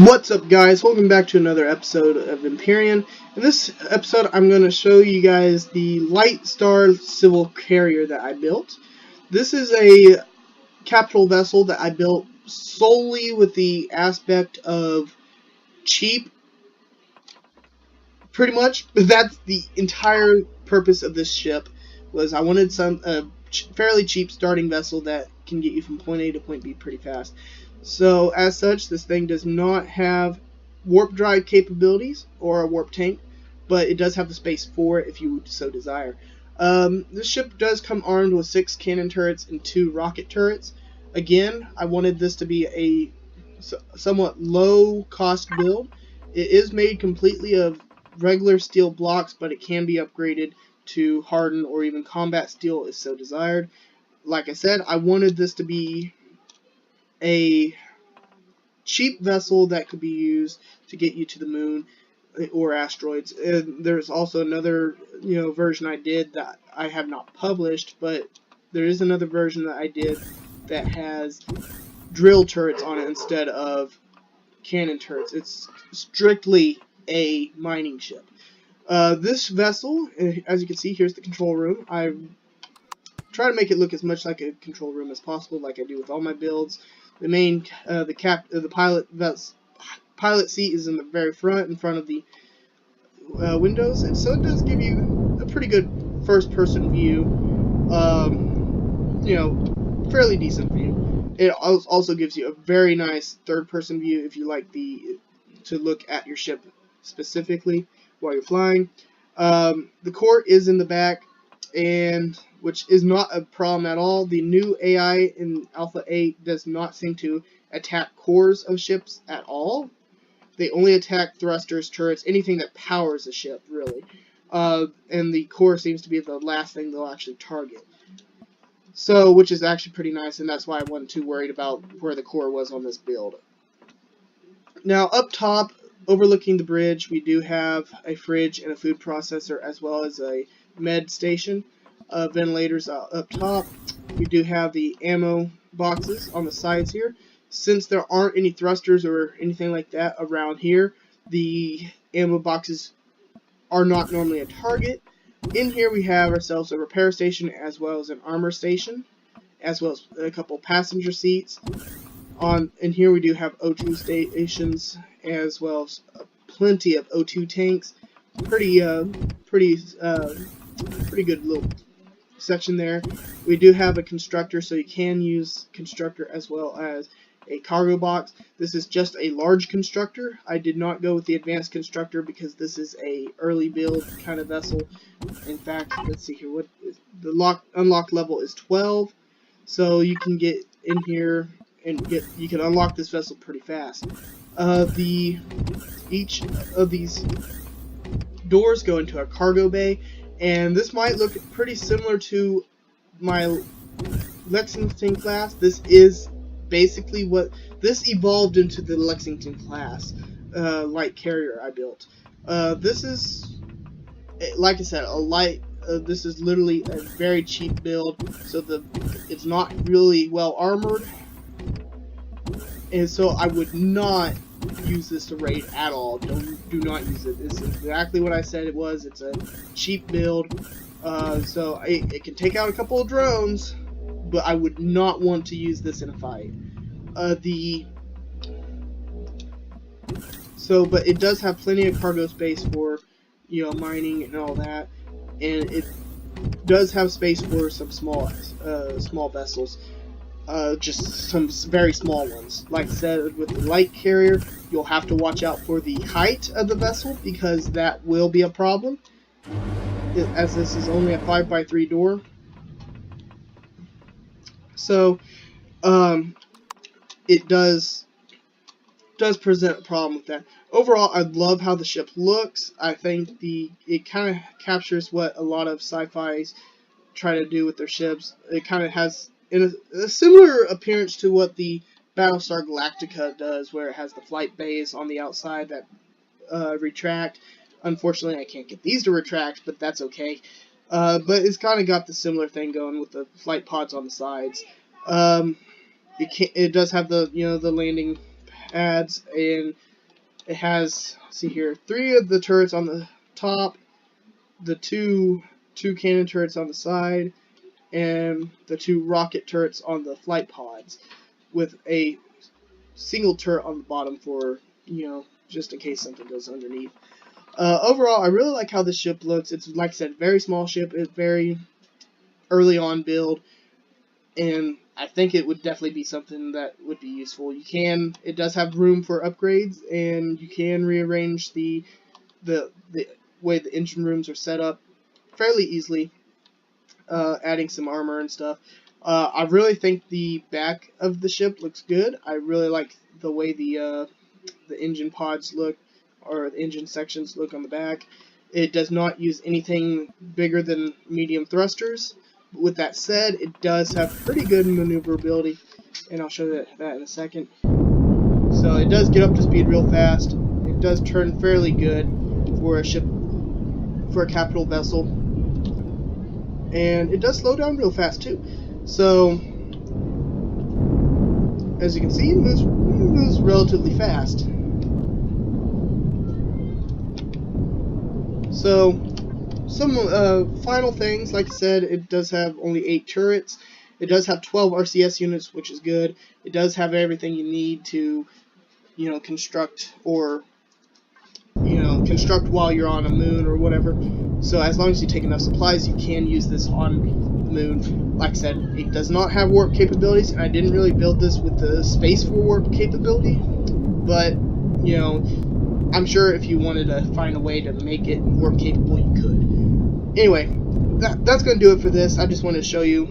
What's up, guys? Welcome back to another episode of Empyrion. In this episode, I'm going to show you guys the Light Star Civil Carrier that I built. This is a capital vessel that I built solely with the aspect of cheap. Pretty much, that's the entire purpose of this ship. Was I wanted some fairly cheap starting vessel that can get you from point A to point B pretty fast. So, as such, this thing does not have warp drive capabilities or a warp tank, but it does have the space for it if you so desire. This ship does come armed with 6 cannon turrets and 2 rocket turrets. Again, I wanted this to be a somewhat low-cost build. It is made completely of regular steel blocks, but it can be upgraded to hardened or even combat steel if so desired. Like I said, I wanted this to be a cheap vessel that could be used to get you to the moon or asteroids. And there's also another version I did that I have not published, but there is another version that I did that has drill turrets on it instead of cannon turrets. It's strictly a mining ship. This vessel, as you can see, here's the control room. I try to make it look as much like a control room as possible, like I do with all my builds. The main, the pilot seat is in the very front, in front of the windows, and so it does give you a pretty good first-person view. Fairly decent view. It also gives you a very nice third-person view if you like to look at your ship specifically while you're flying. The core is in the back, and which is not a problem at all. The new AI in Alpha 8 does not seem to attack cores of ships at all. They only attack thrusters, turrets, anything that powers a ship, really. And the core seems to be the last thing they'll actually target. So, which is actually pretty nice, and that's why I wasn't too worried about where the core was on this build. Now, up top, overlooking the bridge, we do have a fridge and a food processor, as well as a med station. Ventilators up top. We do have the ammo boxes on the sides here. Since there aren't any thrusters or anything like that around here, the ammo boxes are not normally a target. In here we have ourselves a repair station as well as an armor station, as well as a couple passenger seats. In here we do have O2 stations as well as plenty of O2 tanks. Pretty good little section there. We do have a constructor, so you can use constructor as well as a cargo box. This is just a large constructor. I did not go with the advanced constructor because this is a early build kind of vessel. In fact, let's see here, what is the unlock level is 12, so you can get in here and you can unlock this vessel pretty fast. Each of these doors go into a cargo bay, and this might look pretty similar to my Lexington class. This is basically what this evolved into, the Lexington class light carrier I built. This is, like I said, a light. This is literally a very cheap build, so it's not really well armored, and so I would not use this to raid at all. Do not use it. This is exactly what I said it was. It's a cheap build, so it can take out a couple of drones, but I would not want to use this in a fight. But it does have plenty of cargo space for mining and all that, and it does have space for some small vessels. Just some very small ones. Like I said, with the light carrier, you'll have to watch out for the height of the vessel, because that will be a problem, as this is only a 5x3 door. So, it does present a problem with that. Overall, I love how the ship looks. I think it kind of captures what a lot of sci-fis try to do with their ships. It kind of has a similar appearance to what the Battlestar Galactica does, where it has the flight bays on the outside that retract. Unfortunately, I can't get these to retract, but that's okay. But it's kind of got the similar thing going with the flight pods on the sides. It does have the the landing adds, and it has, see here, 3 of the turrets on the top, the two cannon turrets on the side, and the 2 rocket turrets on the flight pods, with a single turret on the bottom for, you know, just in case something goes underneath. Overall, I really like how this ship looks. It's, like I said, very small ship. It's very early on build, and I think it would definitely be something that would be useful. It does have room for upgrades, and you can rearrange the way the engine rooms are set up fairly easily, adding some armor and stuff. I really think the back of the ship looks good. I really like the way the engine pods look, or the engine sections look on the back. It does not use anything bigger than medium thrusters. With that said, it does have pretty good maneuverability, and I'll show that in a second. So it does get up to speed real fast. It does turn fairly good for a ship, for a capital vessel, and it does slow down real fast too. So as you can see, it moves relatively fast. So, some final things, like I said, it does have only 8 turrets. It does have 12 RCS units, which is good. It does have everything you need to, you know, construct, or, you know, construct while you're on a moon or whatever. So as long as you take enough supplies, you can use this on the moon. Like I said, it does not have warp capabilities, and I didn't really build this with the space for warp capability, but, you know, I'm sure if you wanted to find a way to make it warp capable, you could. Anyway, that's going to do it for this. I just wanted to show you